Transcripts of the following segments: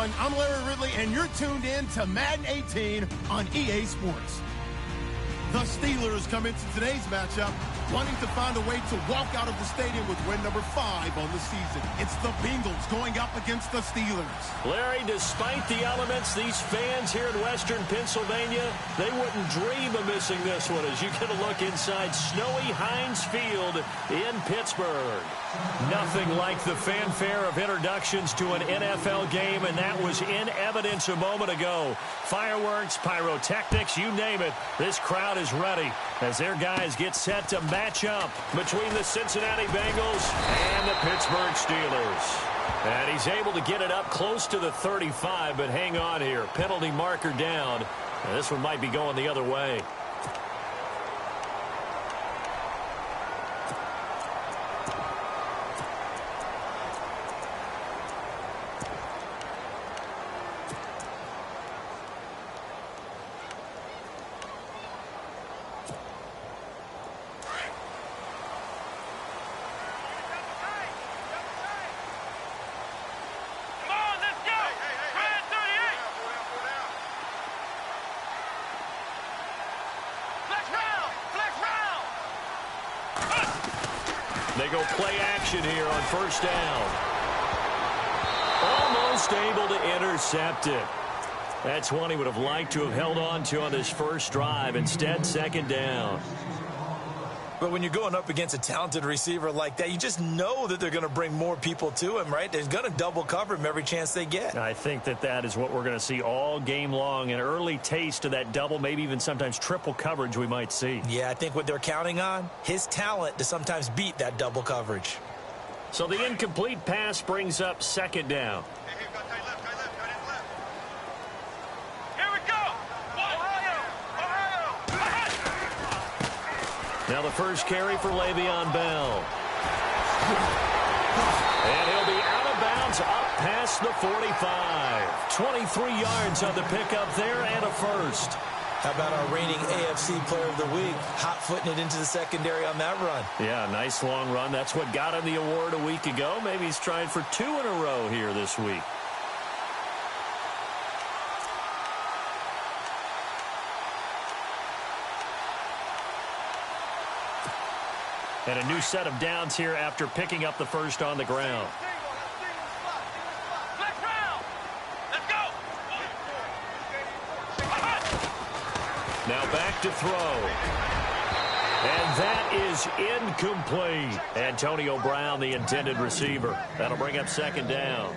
everyone. I'm Larry Ridley, and you're tuned in to Madden 18 on EA Sports. The Steelers come into today's matchup wanting to find a way to walk out of the stadium with win number 5 on the season. It's the Bengals going up against the Steelers. Larry, despite the elements, these fans here in Western Pennsylvania, they wouldn't dream of missing this one as you get a look inside snowy Heinz Field in Pittsburgh. Nothing like the fanfare of introductions to an NFL game, and that was in evidence a moment ago. Fireworks, pyrotechnics, you name it. This crowd is ready as their guys get set to match up between the Cincinnati Bengals and the Pittsburgh Steelers. And he's able to get it up close to the 35, but hang on here. Penalty marker down. And this one might be going the other way. They go play action here on first down. Almost able to intercept it. That's one he would have liked to have held on to on this first drive. Instead, second down. But when you're going up against a talented receiver like that, you just know that they're going to bring more people to him, right? They're going to double cover him every chance they get. I think that is what we're going to see all game long. An early taste of that double, maybe even sometimes triple coverage we might see. Yeah, I think what they're counting on, his talent to sometimes beat that double coverage. So the incomplete pass brings up second down. Now the first carry for Le'Veon Bell. And he'll be out of bounds up past the 45. 23 yards on the pickup there and a first. How about our reigning AFC Player of the Week, hot-footing it into the secondary on that run? Yeah, nice long run. That's what got him the award a week ago. Maybe he's trying for 2 in a row here this week. And a new set of downs here after picking up the first on the ground. Now back to throw. And that is incomplete. Antonio Brown, the intended receiver. That'll bring up second down.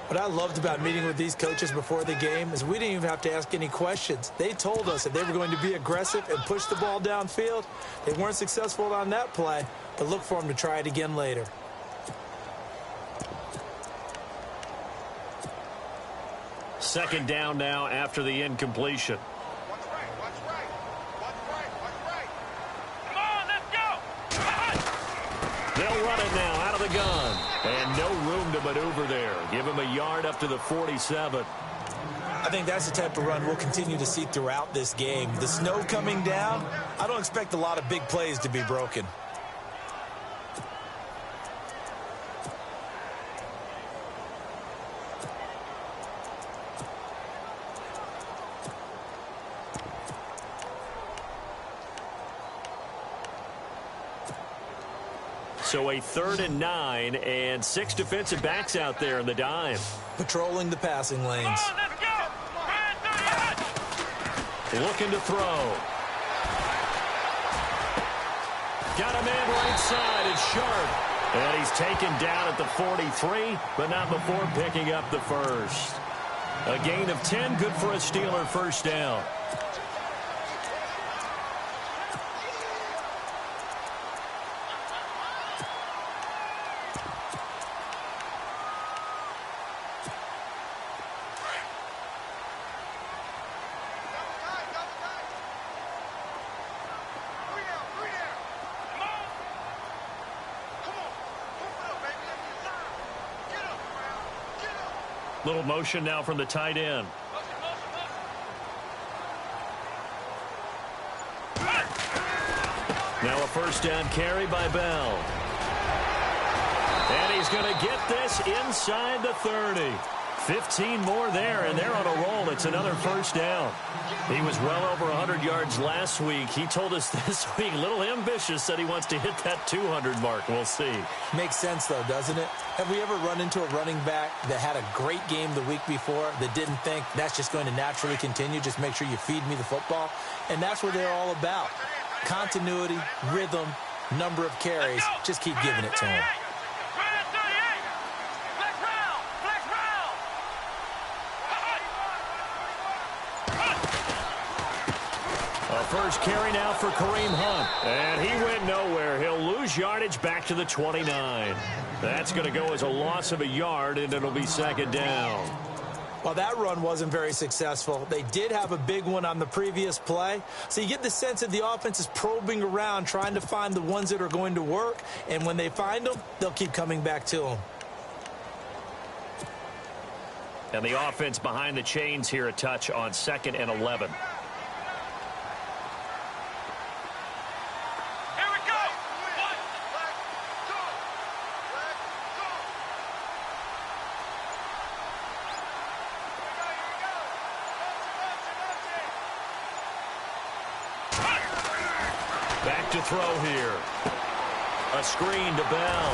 What I loved about meeting with these coaches before the game is we didn't even have to ask any questions. They told us that they were going to be aggressive and push the ball downfield. They weren't successful on that play, but look for them to try it again later. Second down now after the incompletion. They'll run it now out of the gun. And no room to maneuver there. Give him a yard up to the 47. I think that's the type of run we'll continue to see throughout this game. The snow coming down, I don't expect a lot of big plays to be broken. So a 3rd and 9 and 6 defensive backs out there in the dime. Patrolling the passing lanes. Looking to throw. Got a man right side. It's Sharp. And he's taken down at the 43, but not before picking up the first. A gain of 10, good for a Steeler first down. Little motion now from the tight end. Now a first down carry by Bell. And he's going to get this inside the 30. 15 more there, and they're on a roll. It's another first down. He was well over 100 yards last week. He told us this week, a little ambitious, said he wants to hit that 200 mark. We'll see. Makes sense, though, doesn't it? Have we ever run into a running back that had a great game the week before that didn't think that's just going to naturally continue? Just make sure you feed me the football. And that's what they're all about. Continuity, rhythm, number of carries. Just keep giving it to him. First carry now for Kareem Hunt. And he went nowhere. He'll lose yardage back to the 29. That's going to go as a loss of a yard, and it'll be second down. Well, that run wasn't very successful. They did have a big one on the previous play. So you get the sense that the offense is probing around, trying to find the ones that are going to work. And when they find them, they'll keep coming back to them. And the offense behind the chains here a touch on 2nd and 11. Back to throw here. A screen to Bell.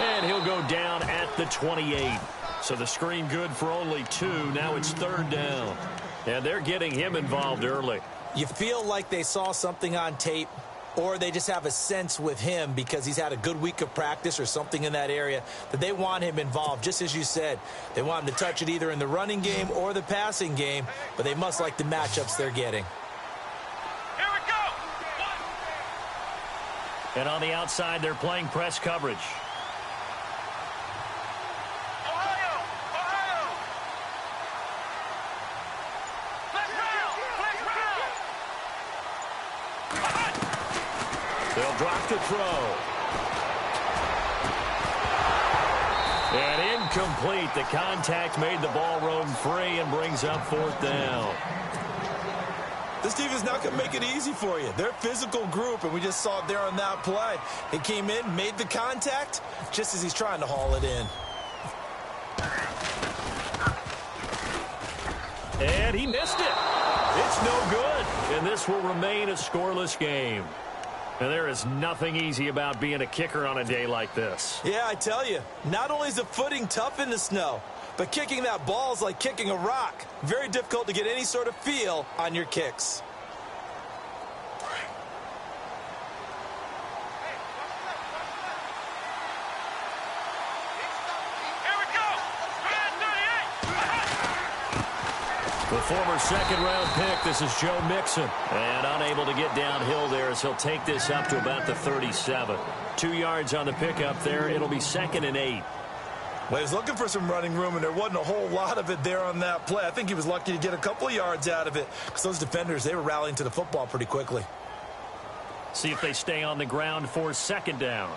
And he'll go down at the 28. So the screen good for only 2. Now it's 3rd down. And they're getting him involved early. You feel like they saw something on tape, or they just have a sense with him because he's had a good week of practice or something in that area that they want him involved. Just as you said, they want him to touch it either in the running game or the passing game, but they must like the matchups they're getting. And on the outside, they're playing press coverage. They'll drop the throw. And incomplete. The contact made the ball roam free and brings up 4th down. This team is not going to make it easy for you. They're a physical group, and we just saw it there on that play. He came in, made the contact, just as he's trying to haul it in. And he missed it. It's no good. And this will remain a scoreless game. And there is nothing easy about being a kicker on a day like this. Yeah, I tell you, not only is the footing tough in the snow, but kicking that ball is like kicking a rock. Very difficult to get any sort of feel on your kicks. The former 2nd-round pick, this is Joe Mixon. And unable to get downhill there as he'll take this up to about the 37. 2 yards on the pickup there. It'll be 2nd and 8. Well, he was looking for some running room, and there wasn't a whole lot of it there on that play. I think he was lucky to get a couple of yards out of it because those defenders, they were rallying to the football pretty quickly. See if they stay on the ground for 2nd down.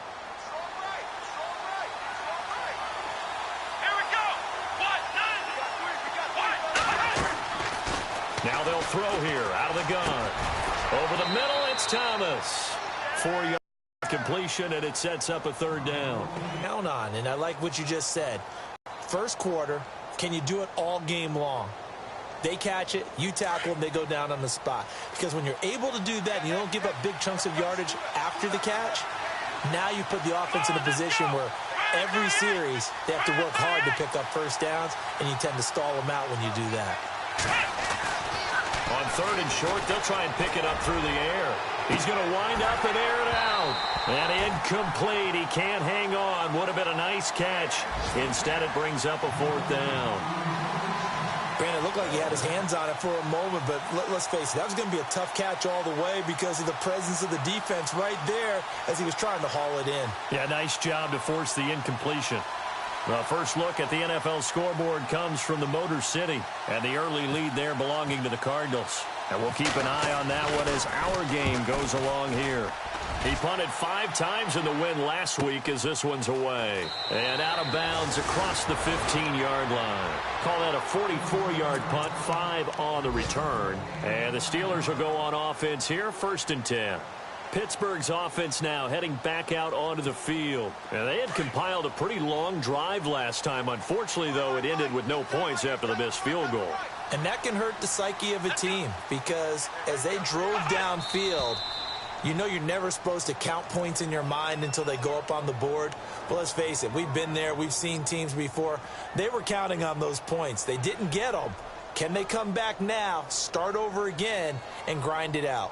Now they'll throw here out of the gun. Over the middle, it's Thomas. 4-yard completion, and it sets up a 3rd down. Count on, and I like what you just said. First quarter, can you do it all game long? They catch it, you tackle them, they go down on the spot. Because when you're able to do that and you don't give up big chunks of yardage after the catch, now you put the offense in a position where every series they have to work hard to pick up first downs, and you tend to stall them out when you do that. On 3rd and short, they'll try and pick it up through the air. He's going to wind up and air it out. And incomplete. He can't hang on. Would have been a nice catch. Instead, it brings up a 4th down. Brandon, it looked like he had his hands on it for a moment, but let's face it, that was going to be a tough catch all the way because of the presence of the defense right there as he was trying to haul it in. Yeah, nice job to force the incompletion. The first look at the NFL scoreboard comes from the Motor City, and the early lead there belonging to the Cardinals. And we'll keep an eye on that one as our game goes along here. He punted 5 times in the win last week as this one's away. And out of bounds across the 15-yard line. Call that a 44-yard punt, 5 on the return. And the Steelers will go on offense here, 1st and 10. Pittsburgh's offense now heading back out onto the field. And they had compiled a pretty long drive last time. Unfortunately, though, it ended with no points after the missed field goal. And that can hurt the psyche of a team because as they drove downfield, you know you're never supposed to count points in your mind until they go up on the board. Well, let's face it, we've been there. We've seen teams before. They were counting on those points. They didn't get them. Can they come back now, start over again, and grind it out?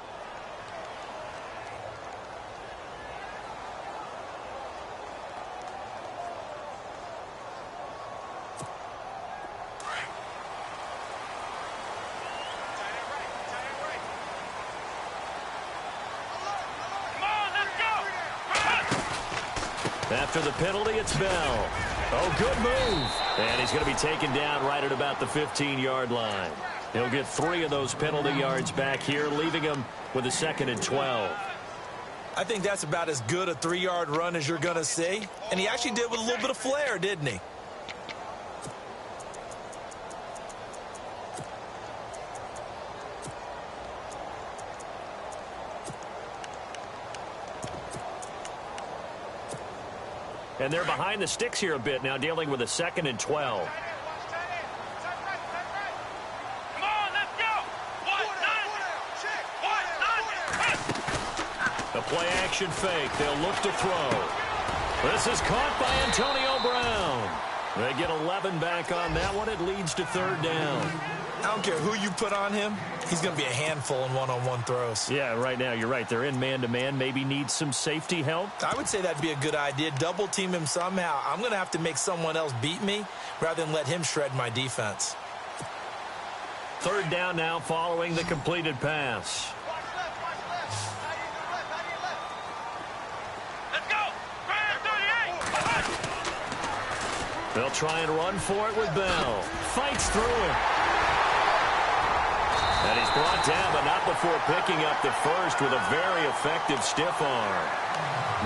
After the penalty, it's Bell. Oh, good move. And he's going to be taken down right at about the 15-yard line. He'll get 3 of those penalty yards back here, leaving him with a 2nd and 12. I think that's about as good a 3-yard run as you're going to see. And he actually did with a little bit of flair, didn't he? And they're behind the sticks here a bit now, dealing with a 2nd and 12. The play action fake. They'll look to throw. This is caught by Antonio Brown. They get 11 back on that one. It leads to 3rd down. I don't care who you put on him. He's going to be a handful in one-on-one throws. Yeah, right now, you're right. They're in man-to-man. Maybe need some safety help. I would say that'd be a good idea. Double team him somehow. I'm going to have to make someone else beat me rather than let him shred my defense. 3rd down now following the completed pass. They'll try and run for it with Bell. Fights through it. And he's brought down, but not before picking up the first with a very effective stiff arm.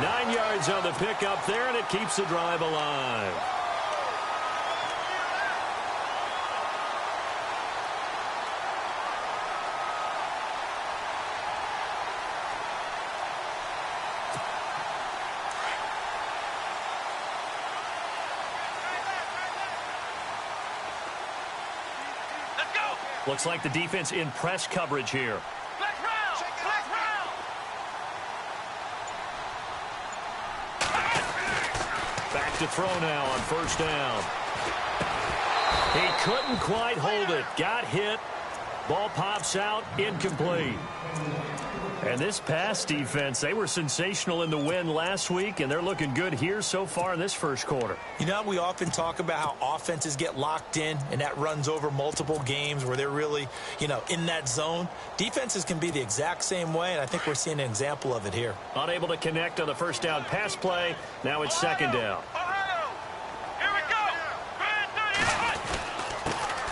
9 yards on the pickup there, and it keeps the drive alive. Looks like the defense in press coverage here. Back to throw now on 1st down. He couldn't quite hold it. Got hit. Ball pops out. Incomplete. And this pass defense, they were sensational in the win last week, and they're looking good here so far in this first quarter. You know, we often talk about how offenses get locked in, and that runs over multiple games where they're really, in that zone. Defenses can be the exact same way, and I think we're seeing an example of it here. Unable to connect on the 1st down pass play. Now it's 2nd down.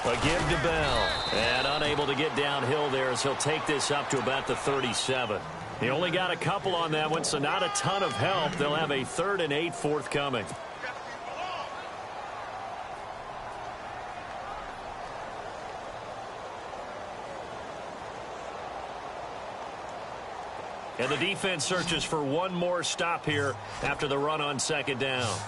A give to Bell. And unable to get downhill there as he'll take this up to about the 37. He only got a couple on that one, so not a ton of help. They'll have a 3rd and 8 forthcoming. And the defense searches for one more stop here after the run on 2nd down.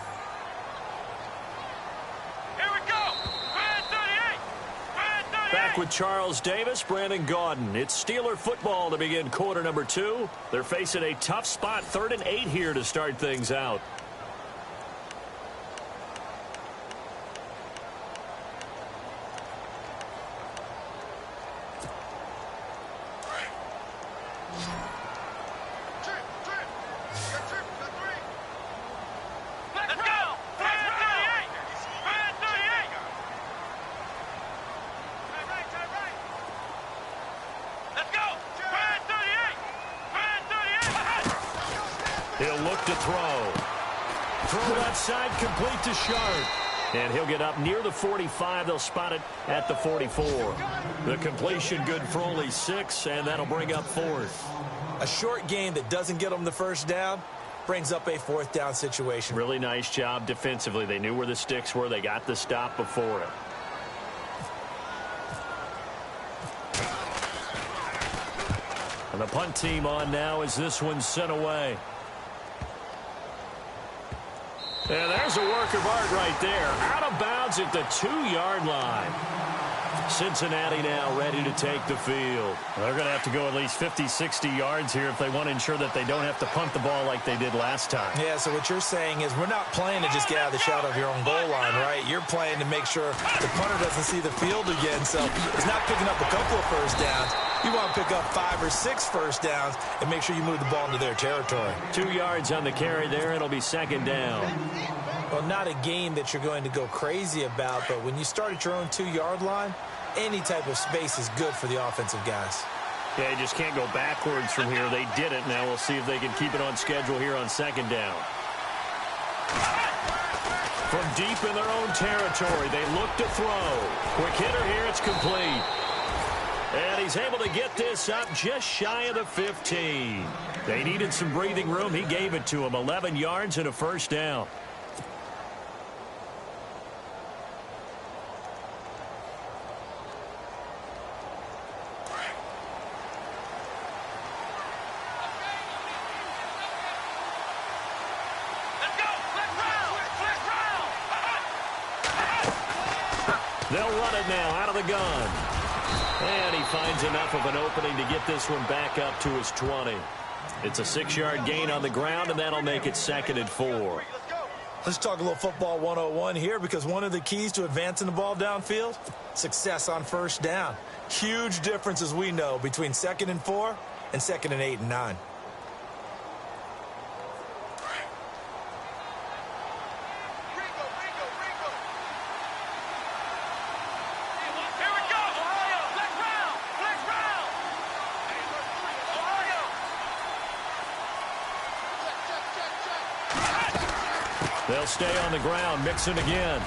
Back with Charles Davis, Brandon Gaudin. It's Steeler football to begin quarter number 2. They're facing a tough spot, 3rd and 8 here to start things out. He'll look to throw. Throw left side, complete to Sharp. And he'll get up near the 45. They'll spot it at the 44. The completion good for only 6, and that'll bring up 4th. A short game that doesn't get them the 1st down brings up a 4th down situation. Really nice job defensively. They knew where the sticks were. They got the stop before it. And the punt team on now as this one's sent away. And there's a work of art right there. Out of bounds at the 2-yard line. Cincinnati now ready to take the field. They're going to have to go at least 50, 60 yards here if they want to ensure that they don't have to punt the ball like they did last time. Yeah, so what you're saying is we're not playing to just get out of the shadow of your own goal line, right? You're playing to make sure the punter doesn't see the field again. So it's not picking up a couple of first downs. You want to pick up 5 or 6 first downs and make sure you move the ball into their territory. 2 yards on the carry there. It'll be second down. Well, not a game that you're going to go crazy about, but when you start at your own 2-yard line, any type of space is good for the offensive guys. Yeah, you just can't go backwards from here. They did it. Now we'll see if they can keep it on schedule here on second down. From deep in their own territory, they look to throw. Quick hitter here, it's complete. And he's able to get this up just shy of the 15. They needed some breathing room. He gave it to him. 11 yards and a first down. They'll run it now out of the gun. And he finds enough of an opening to get this one back up to his 20. It's a 6-yard gain on the ground, and that'll make it 2nd and 4. Let's talk a little football 101 here, because one of the keys to advancing the ball downfield, success on first down. Huge difference, as we know, between 2nd and 4 and 2nd and 8 and 9. They'll stay on the ground, mixing again.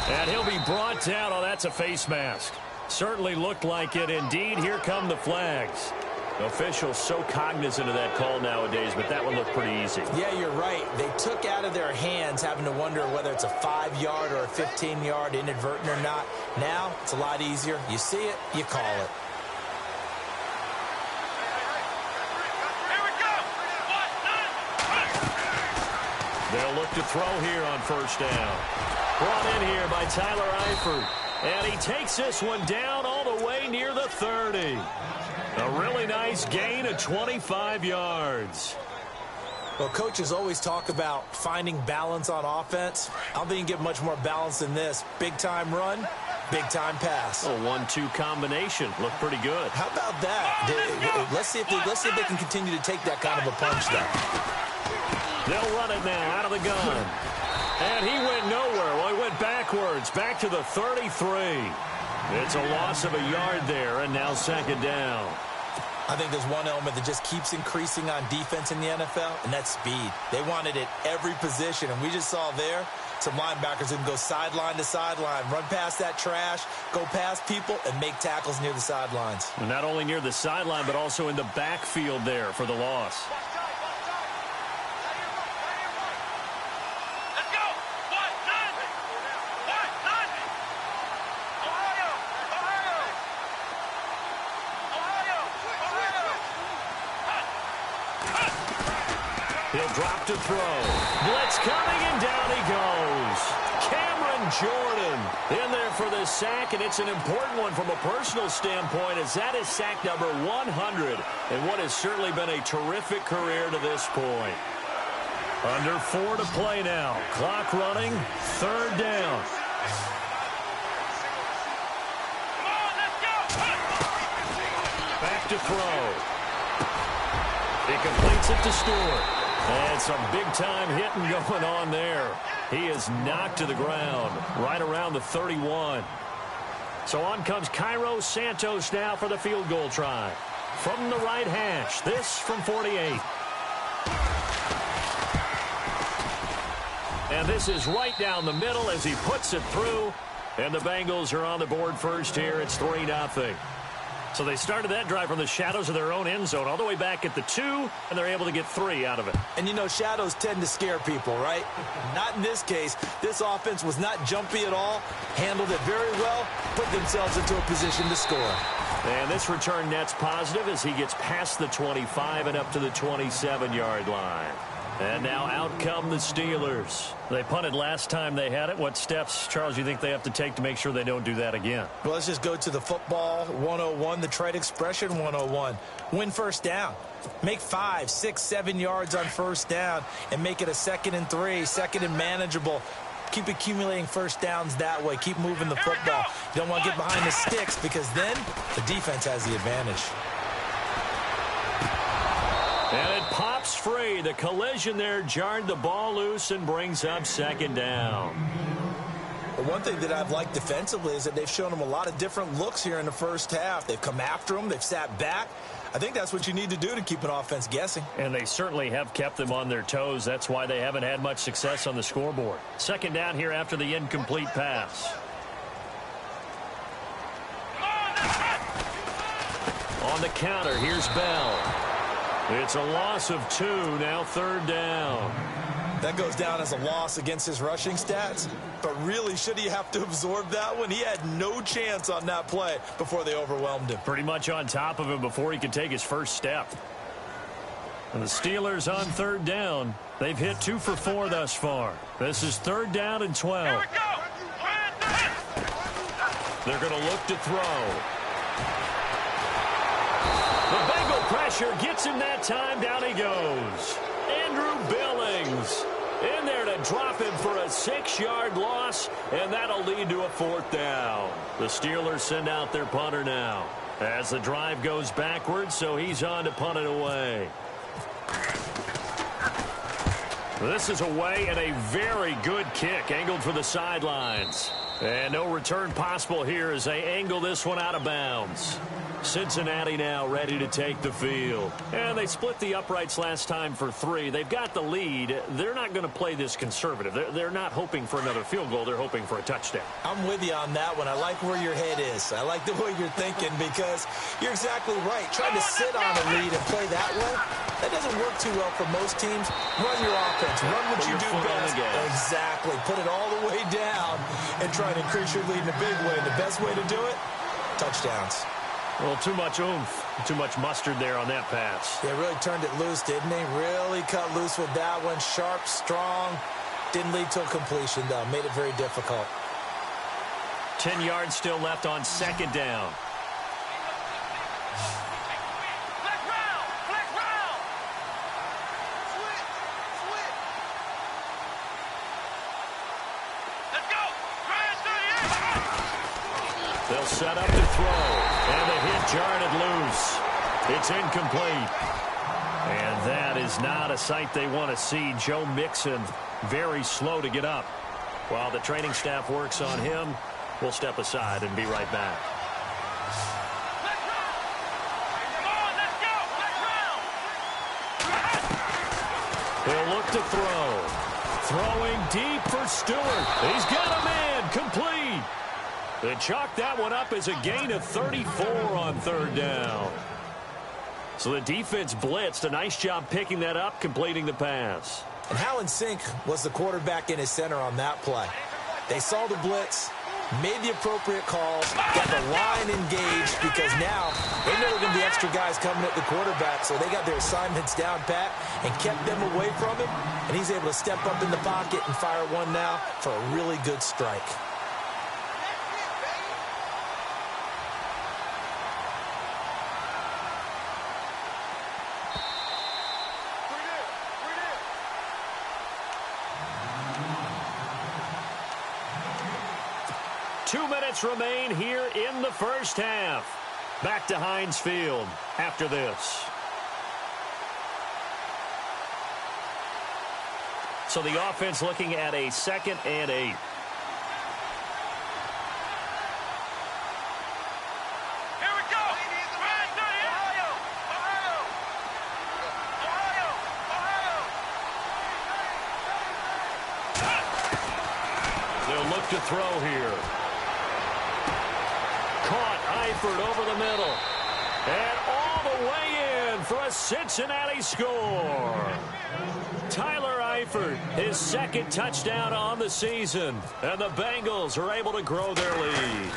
And he'll be brought down. Oh, that's a face mask. Certainly looked like it. Indeed, here come the flags. Officials so cognizant of that call nowadays, but that one looked pretty easy. Yeah, you're right. They took out of their hands having to wonder whether it's a 5-yard or a 15-yard inadvertent or not. Now, it's a lot easier. You see it, you call it. They'll look to throw here on first down. Brought in here by Tyler Eifert. And he takes this one down all the way near the 30. A really nice gain of 25 yards. Well, coaches always talk about finding balance on offense. I don't think you can get much more balance than this. Big-time run, big-time pass. A 1-2 combination. Looked pretty good. How about that? Let's see if they can continue to take that kind of a punch, though. They'll run it now out of the gun. And he went nowhere. Well, he went backwards, back to the 33. It's a loss of a yard there, and now second down. I think there's one element that just keeps increasing on defense in the NFL, and that's speed. They want it at every position, and we just saw there some linebackers who can go sideline to sideline, run past that trash, go past people, and make tackles near the sidelines. Not only near the sideline, but also in the backfield there for the loss. He'll drop to throw. Blitz coming, and down he goes. Cameron Jordan in there for the sack, and it's an important one from a personal standpoint, as that is sack number 100 and what has certainly been a terrific career to this point. Under 4 to play now. Clock running, third down. Back to throw. He completes it to Stewart. And some big-time hitting going on there. He is knocked to the ground right around the 31. So on comes Cairo Santos now for the field goal try. From the right hash, this from 48. And this is right down the middle as he puts it through. And the Bengals are on the board first here. It's 3-0. So they started that drive from the shadows of their own end zone all the way back at the 2, and they're able to get 3 out of it. And, you know, shadows tend to scare people, right? Not in this case. This offense was not jumpy at all, handled it very well, put themselves into a position to score. And this return net's positive as he gets past the 25 and up to the 27-yard line. And now out come the Steelers. They punted last time they had it. What steps, Charles, you think they have to take to make sure they don't do that again? Well, let's just go to the football 101, the trade expression 101. Win first down. Make 5, 6, 7 yards on first down and make it a 2nd and 3, 2nd and manageable. Keep accumulating first downs that way. Keep moving the football. You don't want to get behind the sticks because then the defense has the advantage. And it pops free. The collision there jarred the ball loose and brings up 2nd down. Well, one thing that I've liked defensively is that they've shown them a lot of different looks here in the first half. They've come after them. They've sat back. I think that's what you need to do to keep an offense guessing. And they certainly have kept them on their toes. That's why they haven't had much success on the scoreboard. 2nd down here after the incomplete pass. On the counter, here's Bell. It's a loss of 2, now 3rd down. That goes down as a loss against his rushing stats. But really, should he have to absorb that one? He had no chance on that play before they overwhelmed him. Pretty much on top of him before he could take his first step. And the Steelers on 3rd down. They've hit 2 for 4 thus far. This is 3rd down and 12. They're going to look to throw. The Bengal pressure gets him that time. Down he goes. Andrew Billings in there to drop him for a 6-yard loss, and that'll lead to a 4th down. The Steelers send out their punter now as the drive goes backwards, so he's on to punt it away. This is away and a very good kick angled for the sidelines. And no return possible here as they angle this one out of bounds. Cincinnati now ready to take the field. And they split the uprights last time for 3. They've got the lead. They're not going to play this conservative. They're not hoping for another field goal. They're hoping for a touchdown. I'm with you on that one. I like where your head is. I like the way you're thinking because you're exactly right. Trying to sit on a lead and play that way, that doesn't work too well for most teams. Run your offense. Run what you do best. Exactly. Put it all the way down and try to increase your lead in a big way. And the best way to do it, touchdowns. Well, too much oomph, too much mustard there on that pass. Yeah, really turned it loose, didn't he? Really cut loose with that one. Sharp, strong. Didn't lead to a completion, though. Made it very difficult. 10 yards still left on 2nd down. They'll set up to throw, and the hit jarred it loose. It's incomplete. And that is not a sight they want to see. Joe Mixon very slow to get up. While the training staff works on him, we'll step aside and be right back. They'll look to throw. Throwing deep for Stewart. He's got a man. Complete. They chalk that one up as a gain of 34 on 3rd down. So the defense blitzed. A nice job picking that up, completing the pass. And how in sync was the quarterback in his center on that play? They saw the blitz, made the appropriate calls, got the line engaged because now they know there are going to be extra guys coming at the quarterback, so they got their assignments down pat and kept them away from him, and he's able to step up in the pocket and fire one now for a really good strike. Remain here in the first half. Back to Heinz Field after this. So the offense looking at a 2nd and 8. They'll look to throw here. Caught Eifert over the middle. And all the way in for a Cincinnati score. Tyler Eifert, his 2nd touchdown on the season. And the Bengals are able to grow their lead.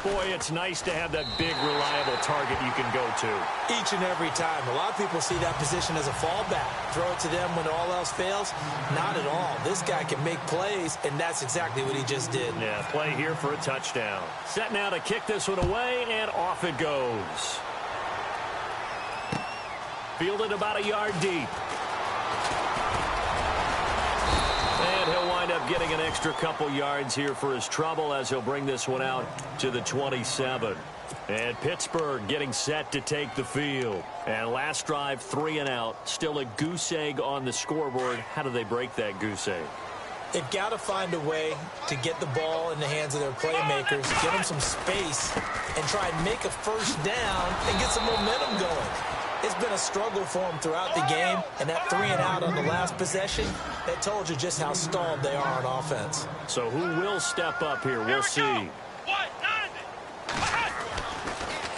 Boy, it's nice to have that big, reliable target you can go to. Each and every time. A lot of people see that position as a fallback. Throw it to them when all else fails. Not at all. This guy can make plays, and that's exactly what he just did. Yeah, play here for a touchdown. Set now to kick this one away, and off it goes. Fielded about a yard deep. And he'll wind up getting an extra couple yards here for his trouble as he'll bring this one out to the 27. And Pittsburgh getting set to take the field. And last drive, 3 and out. Still a goose egg on the scoreboard. How do they break that goose egg? They've got to find a way to get the ball in the hands of their playmakers, get them some space, and try and make a first down and get some momentum going. It's been a struggle for them throughout the game, and that 3 and out on the last possession, that told you just how stalled they are on offense. So who will step up here? We'll see.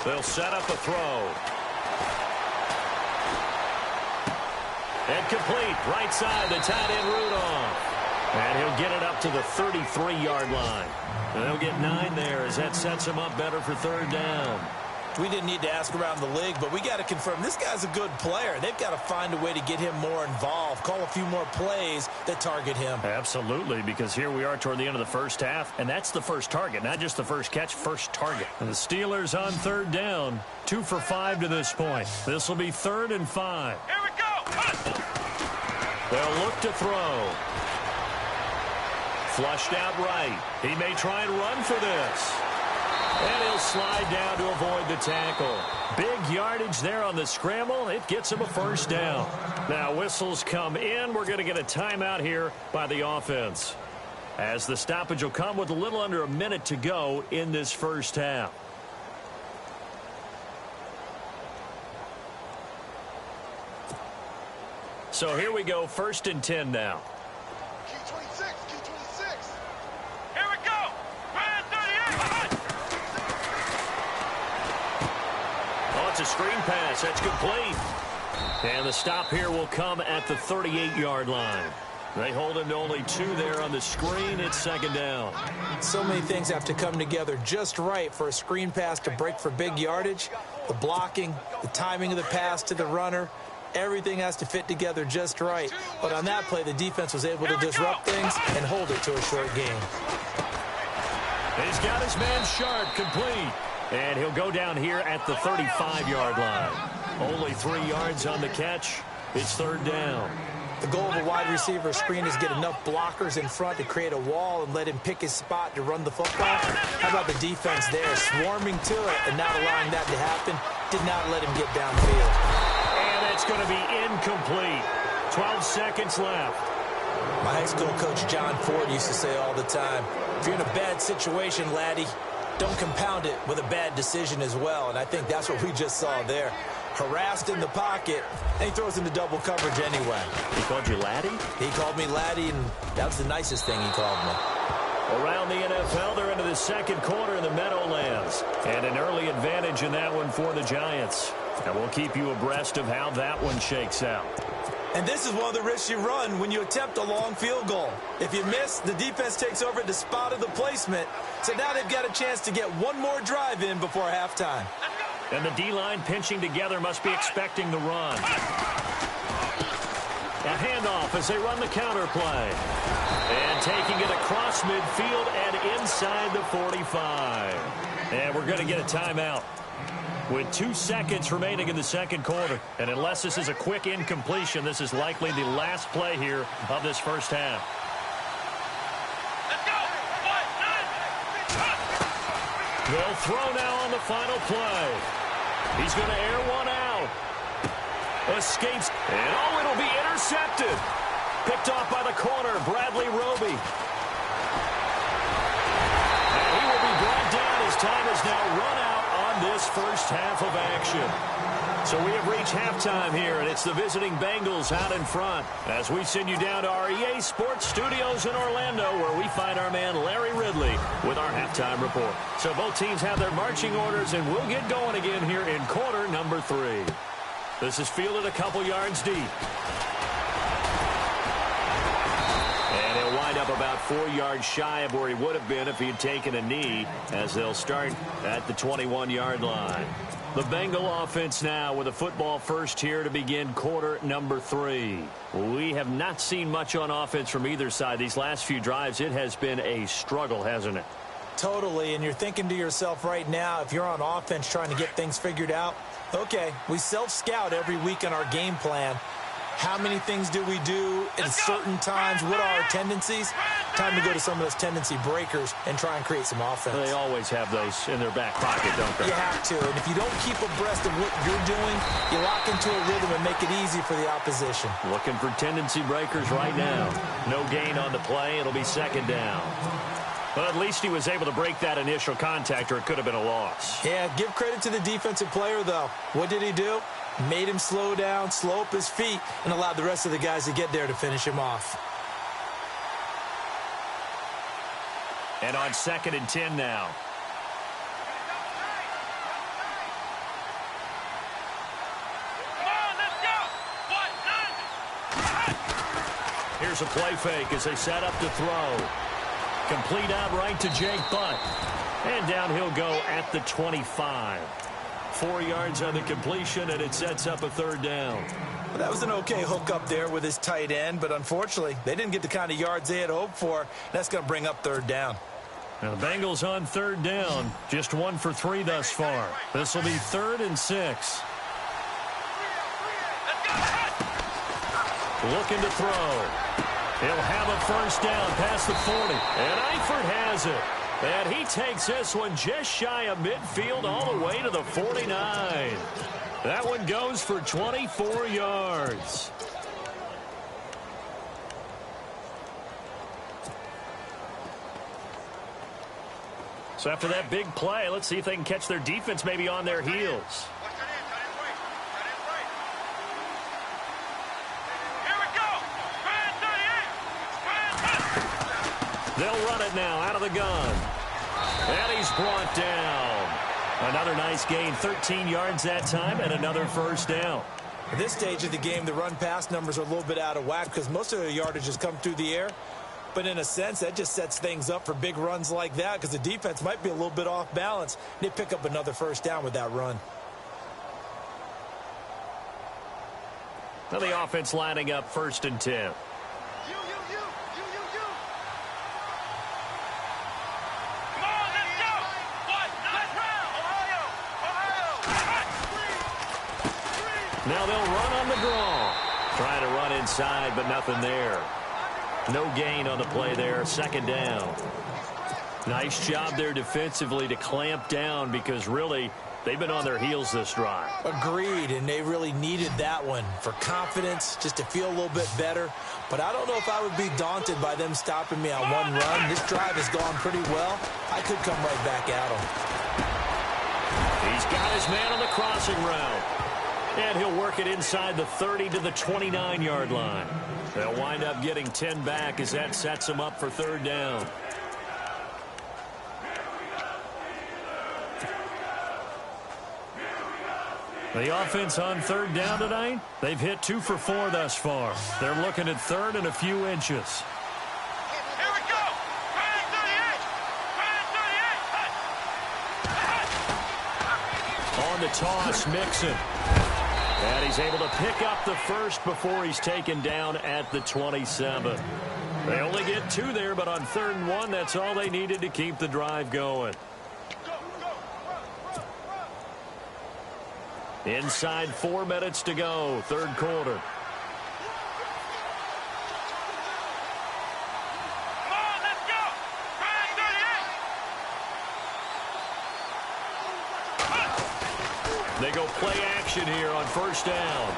They'll set up a throw. And complete. Right side, the tight end Rudolph. And he'll get it up to the 33-yard line. And they'll get 9 there as that sets him up better for third down. We didn't need to ask around the league, but we got to confirm this guy's a good player. They've got to find a way to get him more involved, call a few more plays that target him. Absolutely, because here we are toward the end of the first half, and that's the first target, not just the first catch, first target. And the Steelers on third down, 2 for 5 to this point. This will be 3rd and 5. Here we go. They'll look to throw. Flushed out right. He may try and run for this. And he'll slide down to avoid the tackle. Big yardage there on the scramble. It gets him a first down. Now whistles come in. We're going to get a timeout here by the offense, as the stoppage will come with a little under a minute to go in this first half. So here we go, 1st and 10 now. Here we go. Right at 38. It's a screen pass. That's complete. And the stop here will come at the 38-yard line. They hold him to only 2 there on the screen. It's 2nd down. So many things have to come together just right for a screen pass to break for big yardage. The blocking, the timing of the pass to the runner, everything has to fit together just right. But on that play, the defense was able to disrupt things and hold it to a short gain. He's got his man Sharp complete. And he'll go down here at the 35-yard line. Only 3 yards on the catch. It's 3rd down. The goal of a wide receiver screen is get enough blockers in front to create a wall and let him pick his spot to run the football. How about the defense there, swarming to it and not allowing that to happen? Did not let him get downfield. And it's going to be incomplete. 12 seconds left. My high school coach John Ford used to say all the time, if you're in a bad situation, laddie, don't compound it with a bad decision as well. And I think that's what we just saw there. Harassed in the pocket, and he throws into double coverage anyway. He called you laddie? He called me laddie, and that was the nicest thing he called me. Around the NFL, they're into the 2nd quarter in the Meadowlands. And an early advantage in that one for the Giants. And we'll keep you abreast of how that one shakes out. And this is one of the risks you run when you attempt a long field goal. If you miss, the defense takes over at the spot of the placement. So now they've got a chance to get one more drive in before halftime. And the D-line pinching together must be expecting the run. A handoff as they run the counter play. And taking it across midfield and inside the 45. And we're going to get a timeout with 2 seconds remaining in the 2nd quarter. And unless this is a quick incompletion, this is likely the last play here of this first half. They'll throw now on the final play. He's going to air one out. Escapes. And oh, it'll be intercepted. Picked off by the corner, Bradley Roby. And he will be brought down as time is now run out on this first half of action. So we have reached halftime here, and it's the visiting Bengals out in front as we send you down to our EA Sports Studios in Orlando, where we find our man Larry Ridley with our halftime report. So both teams have their marching orders, and we'll get going again here in quarter number 3. This is fielded a couple yards deep. And he'll wind wind up about 4 yards shy of where he would have been if he had taken a knee, as they'll start at the 21-yard line. The Bengal offense now with a football first here to begin quarter number 3. We have not seen much on offense from either side. These last few drives, it has been a struggle, hasn't it? Totally, and you're thinking to yourself right now, if you're on offense trying to get things figured out, okay, we self-scout every week in our game plan. How many things do we do at certain times? What are our tendencies? Time to go to some of those tendency breakers and try and create some offense. They always have those in their back pocket, don't they? You have to, and if you don't keep abreast of what you're doing, you lock into a rhythm and make it easy for the opposition. Looking for tendency breakers right now. No gain on the play. It'll be second down. But at least he was able to break that initial contact, or it could have been a loss. Yeah, give credit to the defensive player, though. What did he do? Made him slow down, slow up his feet, and allowed the rest of the guys to get there to finish him off. And on 2nd and 10 now. Here's a play fake as they set up to throw. Complete out right to Jake Butt. And down he'll go at the 25. 4 yards on the completion, and it sets up a third down. Well, that was an okay hook up there with his tight end, but unfortunately, they didn't get the kind of yards they had hoped for. That's going to bring up third down. Now the Bengals on third down. Just 1 for 3 thus far. This will be 3rd and 6. Looking to throw. He'll have a first down past the 40. And Eifert has it. And he takes this one just shy of midfield all the way to the 49. That one goes for 24 yards. So after that big play, let's see if they can catch their defense maybe on their heels. They'll run it now out of the gun. And he's brought down. Another nice gain, 13 yards that time, and another first down. At this stage of the game, the run-pass numbers are a little bit out of whack because most of their yardage has come through the air. But in a sense, that just sets things up for big runs like that because the defense might be a little bit off balance. They pick up another first down with that run. Now the offense lining up 1st and 10. Now they'll run on the draw. Trying to run inside, but nothing there. No gain on the play there. 2nd down. Nice job there defensively to clamp down because really they've been on their heels this drive. Agreed, and they really needed that one for confidence, just to feel a little bit better. But I don't know if I would be daunted by them stopping me on one run. This drive has gone pretty well. I could come right back at them. He's got his man on the crossing route. And he'll work it inside the 30 to the 29-yard line. They'll wind up getting 10 back as that sets them up for 3rd down. The offense on 3rd down tonight, they've hit 2 for 4 thus far. They're looking at 3rd and a few inches. Here we go. On the toss, Mixon. And he's able to pick up the first before he's taken down at the 27. They only get 2 there, but on 3rd and 1, that's all they needed to keep the drive going. Inside 4 minutes to go, 3rd quarter. They go play action here on 1st down.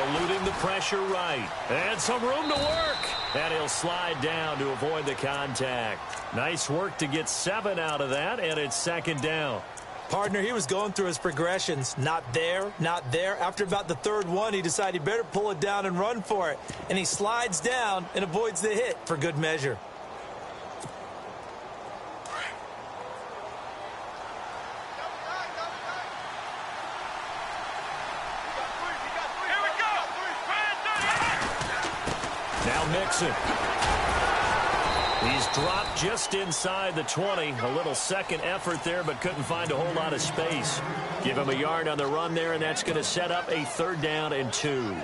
Eluding the pressure right. And some room to work. And he'll slide down to avoid the contact. Nice work to get 7 out of that, and it's 2nd down. Partner, he was going through his progressions. Not there, not there. After about the 3rd one, he decided he better pull it down and run for it. And he slides down and avoids the hit for good measure. Jackson. He's dropped just inside the 20. A little second effort there, but couldn't find a whole lot of space. Give him a yard on the run there, and that's going to set up a 3rd down and 2.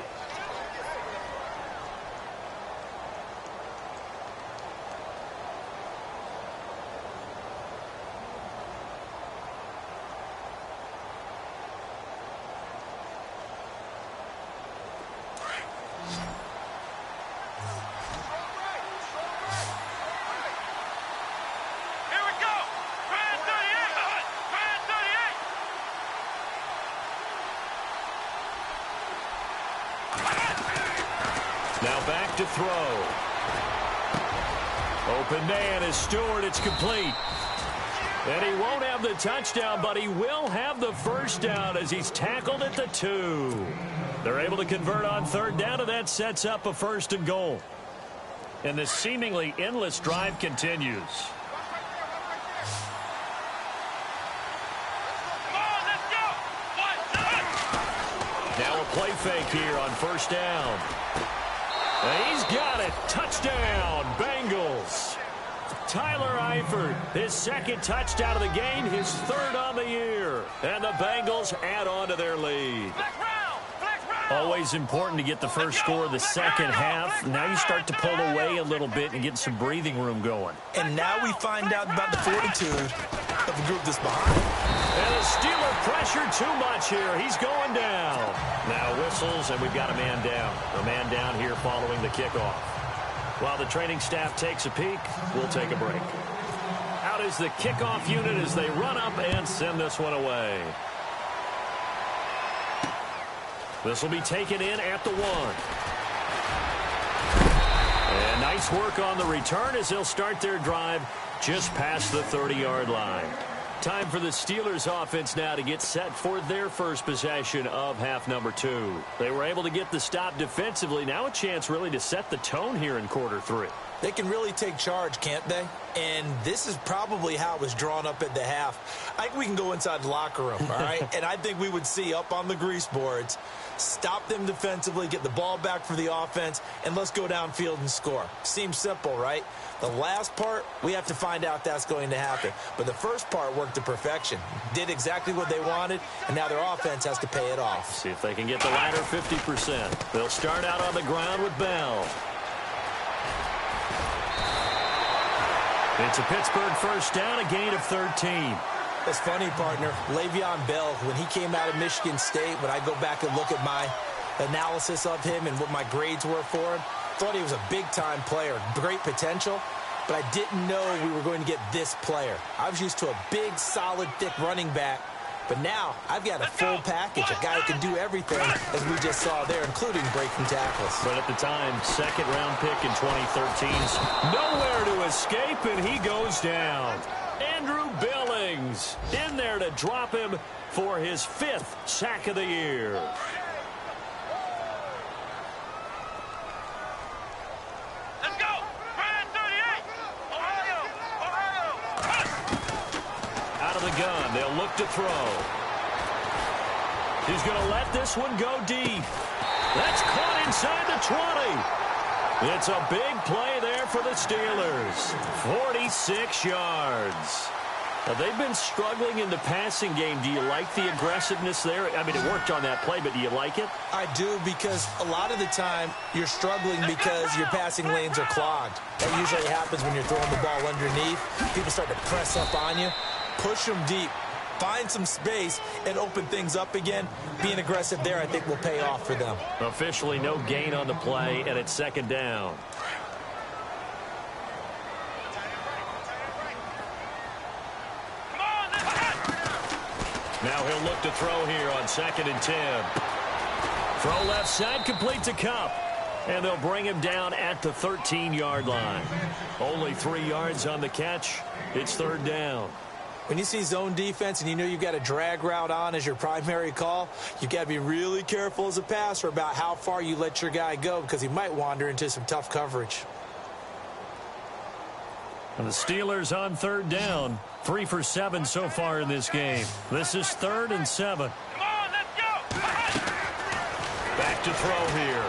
Now back to throw. Open man is Stewart. It's complete. And he won't have the touchdown, but he will have the 1st down as he's tackled at the 2. They're able to convert on 3rd down, and that sets up a 1st and goal. And the seemingly endless drive continues. Now a play fake here on 1st down. And he's got it. Touchdown, Bengals. Tyler Eifert, his 2nd touchdown of the game, his 3rd on the year. And the Bengals add on to their lead. Always important to get the first score of the second half. Now you start to pull away a little bit and get some breathing room going. And now we find out about the fortitude of the group that's behind. And the Steeler pressure too much here. He's going down. Now whistles, and we've got a man down. A man down here following the kickoff. While the training staff takes a peek, we'll take a break. Out is the kickoff unit as they run up and send this one away. This will be taken in at the 1. And nice work on the return as they'll start their drive just past the 30-yard line. Time for the Steelers offense now to get set for their first possession of half number 2. They were able to get the stop defensively. Now a chance really to set the tone here in quarter 3. They can really take charge, can't they? And this is probably how it was drawn up at the half. I think we can go inside the locker room, all right? And I think we would see up on the grease boards, stop them defensively, get the ball back for the offense, and let's go downfield and score. Seems simple, right? The last part, we have to find out that's going to happen. But the first part worked to perfection. Did exactly what they wanted, and now their offense has to pay it off. See if they can get the latter 50%. They'll start out on the ground with Bell. It's a Pittsburgh first down, a gain of 13. It's funny, partner. Le'Veon Bell, when he came out of Michigan State, when I go back and look at my analysis of him and what my grades were for him, thought he was a big-time player, great potential, but I didn't know we were going to get this player. I was used to a big, solid, thick running back, but now I've got a full package, a guy who can do everything, as we just saw there, including breaking tackles. But at the time, 2nd-round pick in 2013's nowhere to escape, and he goes down. Andrew Billings in there to drop him for his 5th sack of the year. Let's go! Brand 38! Ohio! Out of the gun, they'll look to throw. He's going to let this one go deep. That's caught inside the 20. It's a big play there for the Steelers. 46 yards. Now, they've been struggling in the passing game. Do you like the aggressiveness there? I mean, it worked on that play, but do you like it? I do, because a lot of the time you're struggling because your passing lanes are clogged. That usually happens when you're throwing the ball underneath. People start to press up on you. Push them deep. Find some space and open things up again. Being aggressive there, I think, will pay off for them. Officially no gain on the play, and it's 2nd down. Now he'll look to throw here on 2nd and 10. Throw left side, complete to Kupp. And they'll bring him down at the 13-yard line. Only 3 yards on the catch. It's 3rd down. When you see zone defense and you know you've got a drag route on as your primary call, you've got to be really careful as a passer about how far you let your guy go, because he might wander into some tough coverage. And the Steelers on 3rd down. 3 for 7 so far in this game. This is 3rd and 7. Come on, let's go! Back to throw here.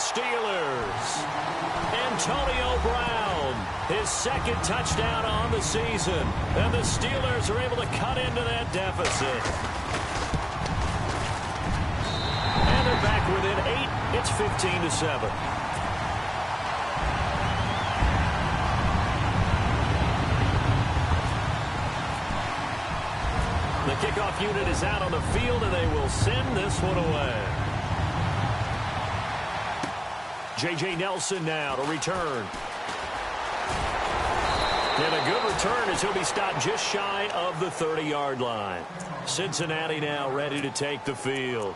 Steelers. Antonio Brown, his second touchdown on the season. And the Steelers are able to cut into that deficit. And they're back within 8. It's 15-7. The kickoff unit is out on the field, and they will send this one away. J.J. Nelson now to return. And a good return as he'll be stopped just shy of the 30-yard line. Cincinnati now ready to take the field.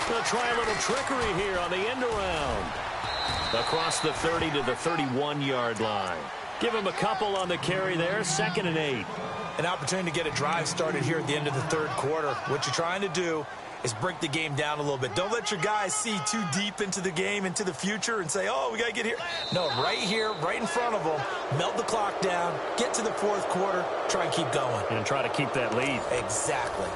They'll try a little trickery here on the end around. Across the 30 to the 31-yard line. Give him a couple on the carry there. 2nd and 8. An opportunity to get a drive started here at the end of the third quarter. What you're trying to do is break the game down a little bit. Don't let your guys see too deep into the game, into the future, and say, oh, we got to get here. No, right here, right in front of them, melt the clock down, get to the fourth quarter, try and keep going. And try to keep that lead. Exactly.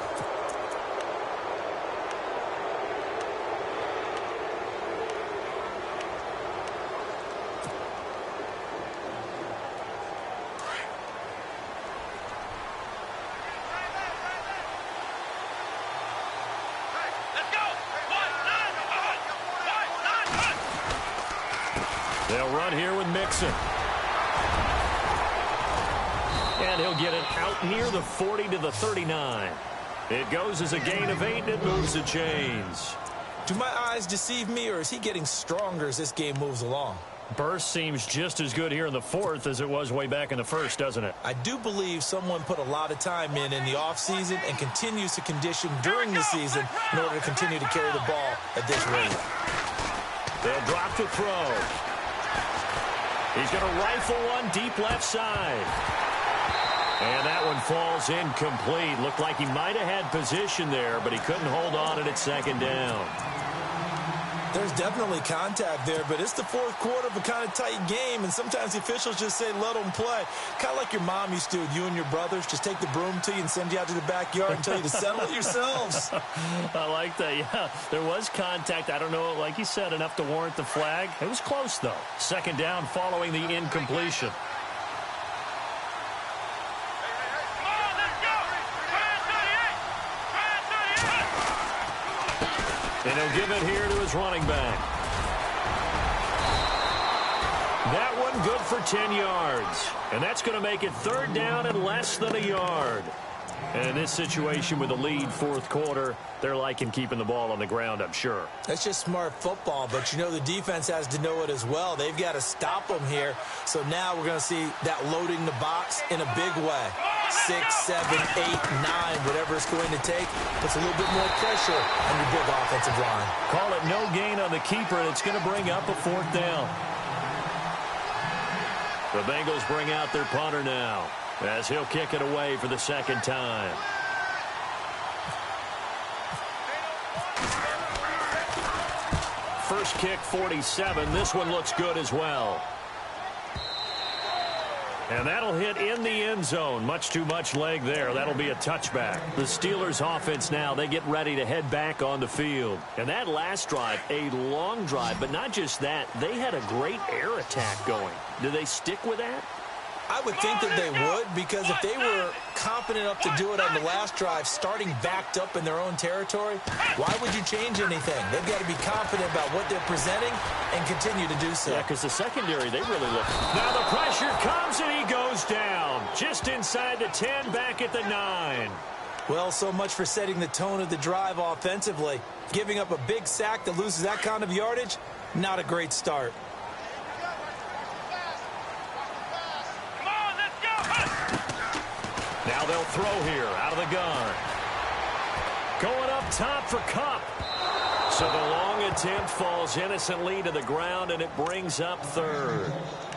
They'll run here with Mixon. And he'll get it out near the 40 to the 39. It goes as a gain of 8, and it moves the chains. Do my eyes deceive me, or is he getting stronger as this game moves along? Burst seems just as good here in the fourth as it was way back in the first, doesn't it? I do believe someone put a lot of time in the offseason and continues to condition during the season in order to continue to carry the ball at this rate. They'll drop to throw. He's going to rifle one deep left side. And that one falls incomplete. Looked like he might have had position there, but he couldn't hold on at 2nd down. There's definitely contact there, but it's the fourth quarter of a kind of tight game, and sometimes the officials just say, let them play. Kind of like your mom used to with you and your brothers. Just take the broom to you and send you out to the backyard and tell you to settle it yourselves. I like that, yeah. There was contact. I don't know, like you said, enough to warrant the flag. It was close, though. 2nd down following the incompletion. And he'll give it here to his running back. That one good for 10 yards. And that's going to make it 3rd down and less than a yard. And in this situation with the lead fourth quarter, they're liking keeping the ball on the ground, I'm sure. That's just smart football, but you know the defense has to know it as well. They've got to stop them here. So now we're going to see that loading the box in a big way. 6, 7, 8, 9, whatever it's going to take, puts a little bit more pressure on your big offensive line. Call it no gain on the keeper, and it's going to bring up a 4th down. The Bengals bring out their punter now, as he'll kick it away for the 2nd time. First kick, 47. This one looks good as well. And that'll hit in the end zone. Much too much leg there. That'll be a touchback. The Steelers offense now, they get ready to head back on the field. And that last drive, a long drive, but not just that. They had a great air attack going. Do they stick with that? I would think that they would, because if they were confident enough to do it on the last drive, starting backed up in their own territory, why would you change anything? They've got to be confident about what they're presenting and continue to do so. Yeah, because the secondary, they really look. Now the pressure comes and he goes down. Just inside the 10, back at the 9. Well, so much for setting the tone of the drive offensively. Giving up a big sack that loses that kind of yardage, not a great start. Now they'll throw here out of the gun. Going up top for Cup. So the long attempt falls innocently to the ground, and it brings up third.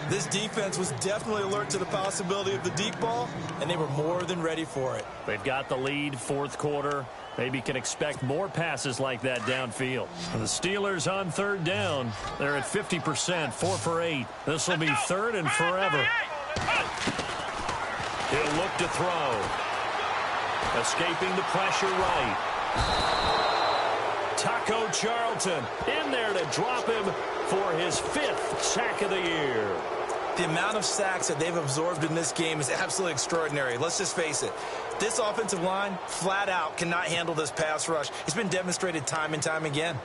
This defense was definitely alert to the possibility of the deep ball, and they were more than ready for it. They've got the lead, fourth quarter. Maybe can expect more passes like that downfield. The Steelers on third down. They're at 50%, 4 for 8. This will be third and forever. He'll look to throw. Escaping the pressure right. Taco Charlton in there to drop him for his 5th sack of the year. The amount of sacks that they've absorbed in this game is absolutely extraordinary. Let's just face it. This offensive line, flat out, cannot handle this pass rush. It's been demonstrated time and time again.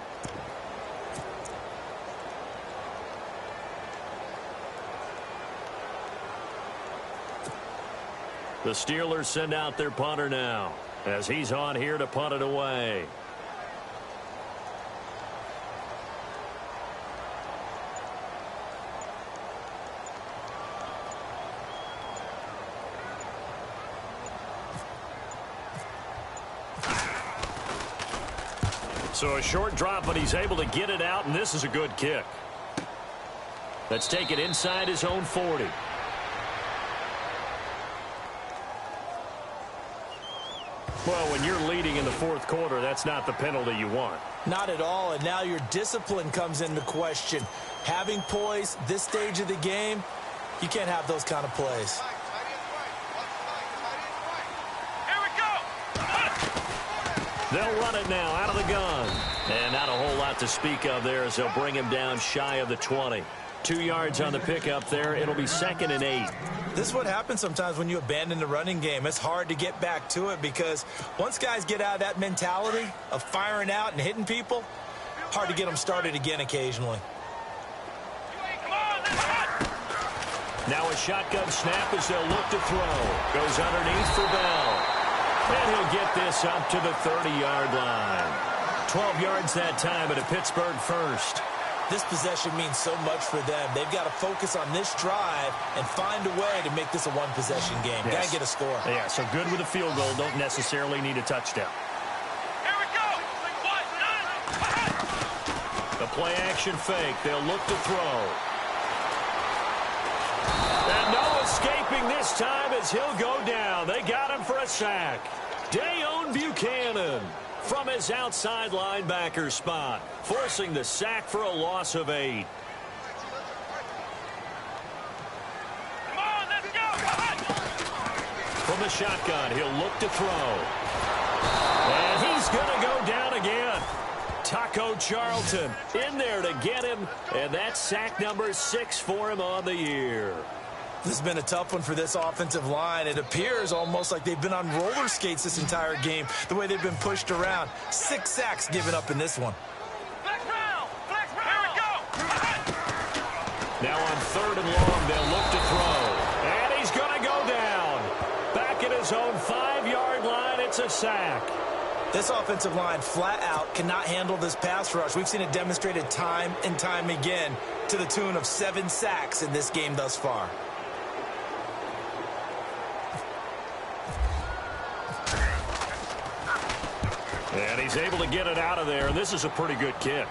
The Steelers send out their punter now, as he's on here to punt it away. So a short drop, but he's able to get it out, and this is a good kick. Let's take it inside his own 40. Well, when you're leading in the fourth quarter, that's not the penalty you want. Not at all, and now your discipline comes into question. Having poise this stage of the game, you can't have those kind of plays. They'll run it now out of the gun. And not a whole lot to speak of there as they'll bring him down shy of the 20. 2 yards on the pickup there. It'll be 2nd and 8. This is what happens sometimes when you abandon the running game. It's hard to get back to it because once guys get out of that mentality of firing out and hitting people, hard to get them started again occasionally. Now a shotgun snap as they'll look to throw. Goes underneath for Bell. And he'll get this up to the 30-yard line. 12 yards that time, but a Pittsburgh first. This possession means so much for them. They've got to focus on this drive and find a way to make this a one-possession game. Yes. Got to get a score. Yeah, so good with a field goal. Don't necessarily need a touchdown. Here we go. The play-action fake. They'll look to throw. And no escaping this time as he'll go down. They got him for a sack. Dayon Buchanan from his outside linebacker spot, forcing the sack for a loss of 8. Come on, let's go. From the shotgun, he'll look to throw. And he's going to go down again. Taco Charlton in there to get him, and that's sack number 6 for him on the year. This has been a tough one for this offensive line. It appears almost like they've been on roller skates this entire game, the way they've been pushed around. 6 sacks given up in this one. Flex round. Here we go. Now on 3rd and long, they'll look to throw. And he's going to go down. Back at his own 5-yard line, it's a sack. This offensive line flat out cannot handle this pass rush. We've seen it demonstrated time and time again to the tune of 7 sacks in this game thus far. And he's able to get it out of there. This is a pretty good kick.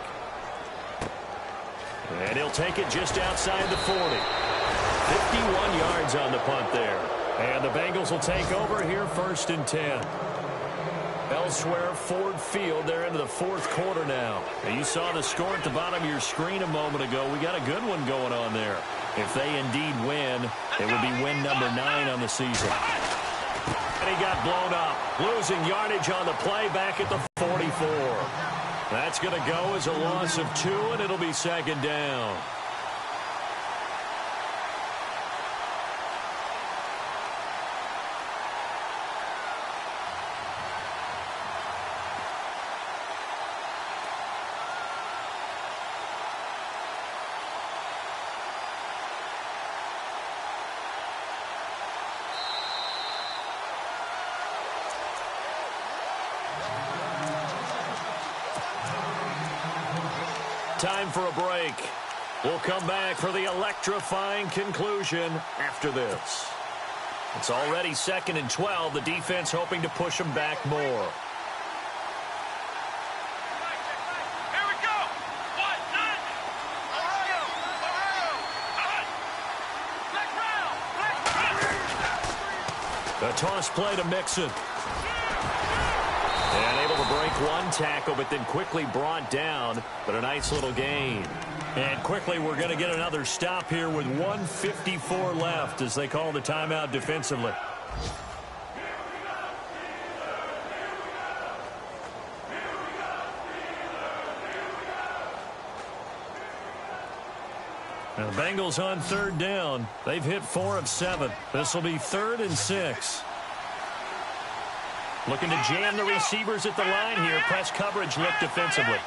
And he'll take it just outside the 40. 51 yards on the punt there. And the Bengals will take over here 1st and 10. Elsewhere, Ford Field. They're into the 4th quarter now. And you saw the score at the bottom of your screen a moment ago. We got a good one going on there. If they indeed win, it would be win number 9 on the season. And he got blown up, losing yardage on the play back at the 44. That's going to go as a loss of 2, and it'll be 2nd down. Time for a break. We'll come back for the electrifying conclusion after this. It's already 2nd and 12. The defense hoping to push them back more. toss play to Mixon. And able to break one tackle, but then quickly brought down. But a nice little gain. And quickly, we're going to get another stop here with 1:54 left as they call the timeout defensively. Now the Bengals on 3rd down. They've hit 4 of 7. This will be 3rd and 6. Looking to jam the receivers at the line here. Press coverage look defensively.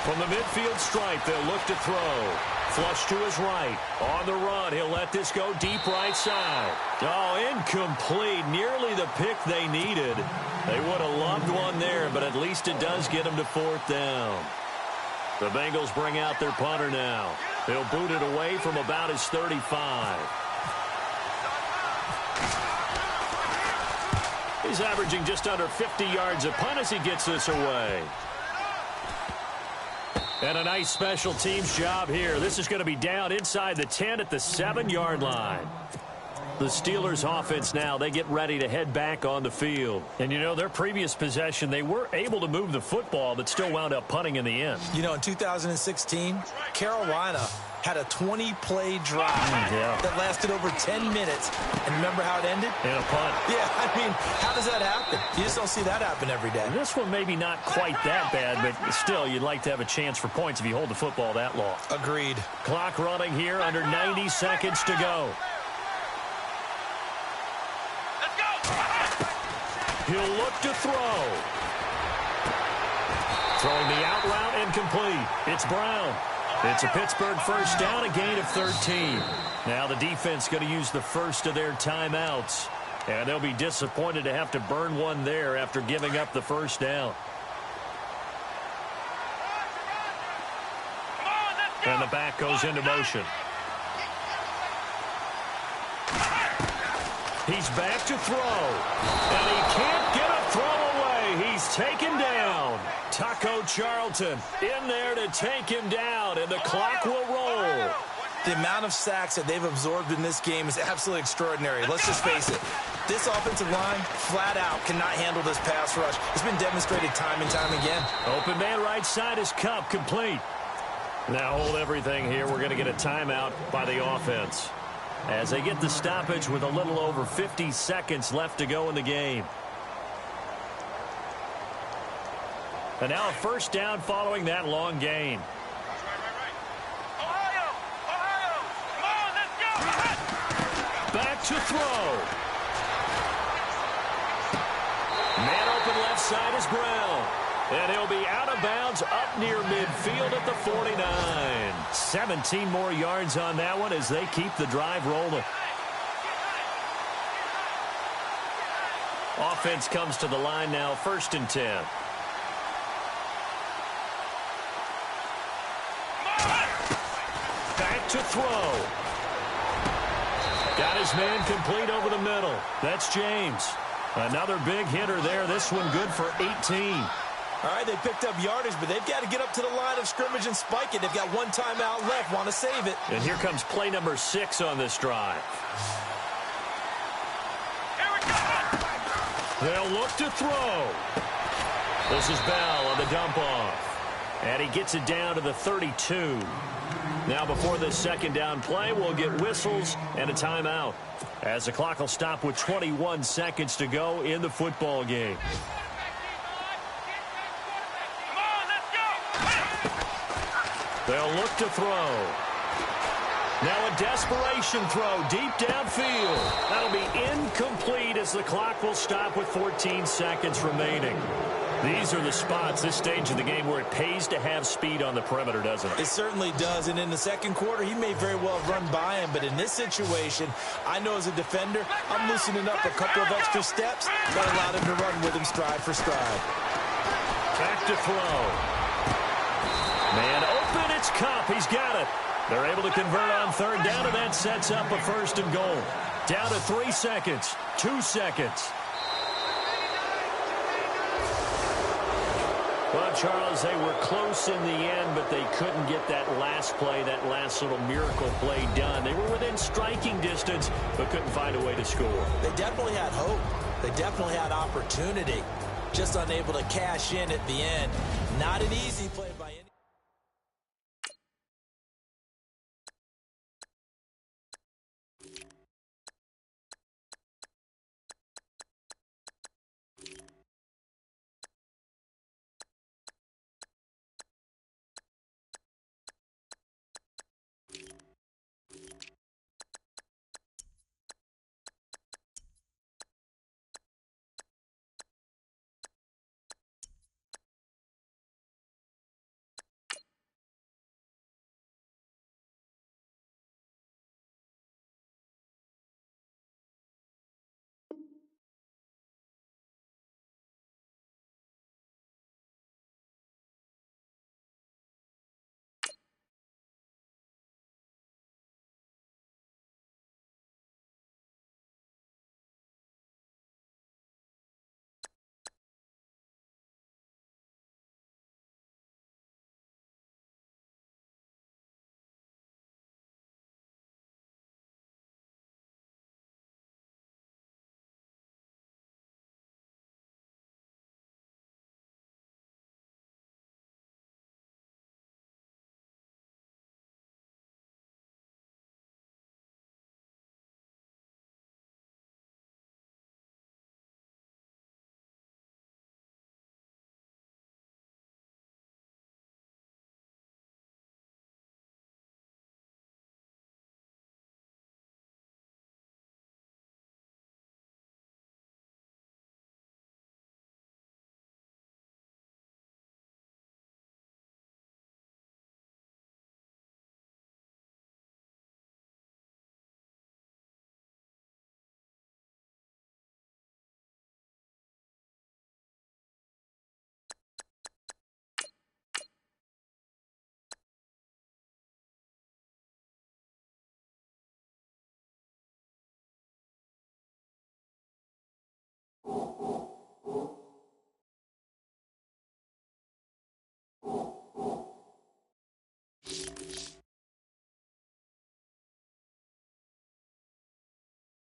From the midfield stripe, they'll look to throw. Flush to his right. On the run, he'll let this go deep right side. Oh, incomplete. Nearly the pick they needed. They would have loved one there, but at least it does get them to 4th down. The Bengals bring out their punter now. He'll boot it away from about his 35. He's averaging just under 50 yards a punt as he gets this away. And a nice special teams job here. This is going to be down inside the 10 at the 7-yard line. The Steelers offense now, they get ready to head back on the field. And, you know, their previous possession, they were able to move the football, but still wound up punting in the end. You know, in 2016, Carolina had a 20-play drive that lasted over 10 minutes. And remember how it ended? In a punt. Yeah, I mean, how does that happen? You just don't see that happen every day. And this one maybe not quite that bad, but still, you'd like to have a chance for points if you hold the football that long. Agreed. Clock running here, under 90 seconds to go. He'll look to throw. Throwing the out route incomplete. It's Brown. It's a Pittsburgh first down, a gain of 13. Now the defense going to use the first of their timeouts. And they'll be disappointed to have to burn one there after giving up the first down. And the back goes into motion. He's back to throw. And he can't get a throw away. He's taken down. Taco Charlton in there to take him down, and the clock will roll. The amount of sacks that they've absorbed in this game is absolutely extraordinary. Let's just face it. This offensive line, flat out, cannot handle this pass rush. It's been demonstrated time and time again. Open man right side is Cup, complete. Now hold everything here. We're going to get a timeout by the offense as they get the stoppage with a little over 50 seconds left to go in the game. And now a first down following that long gain. Back to throw. Man open left side is Brown. And he'll be out of bounds up near midfield at the 49. 17 more yards on that one as they keep the drive rolling. Offense comes to the line now, 1st and 10. Back to throw. Got his man complete over the middle. That's James. Another big hitter there. This one good for 18. All right, they picked up yardage, but they've got to get up to the line of scrimmage and spike it. They've got one timeout left, want to save it. And here comes play number 6 on this drive. They'll look to throw. This is Bell on the dump off. And he gets it down to the 32. Now before this second down play, we'll get whistles and a timeout as the clock will stop with 21 seconds to go in the football game. They'll look to throw. Now a desperation throw deep downfield. That'll be incomplete as the clock will stop with 14 seconds remaining. These are the spots, this stage of the game, where it pays to have speed on the perimeter, doesn't it? It certainly does. And in the second quarter, he may very well run by him. But in this situation, I know as a defender, I'm loosening up a couple of extra steps that allowed him to run with him stride for stride. Back to throw. Man open, it's Cup. He's got it. They're able to convert on 3rd down, and that sets up a 1st and goal. Down to 3 seconds, 2 seconds. Well, Charles, they were close in the end, but they couldn't get that last play, that last little miracle play done. They were within striking distance, but couldn't find a way to score. They definitely had hope. They definitely had opportunity. Just unable to cash in at the end. Not an easy play by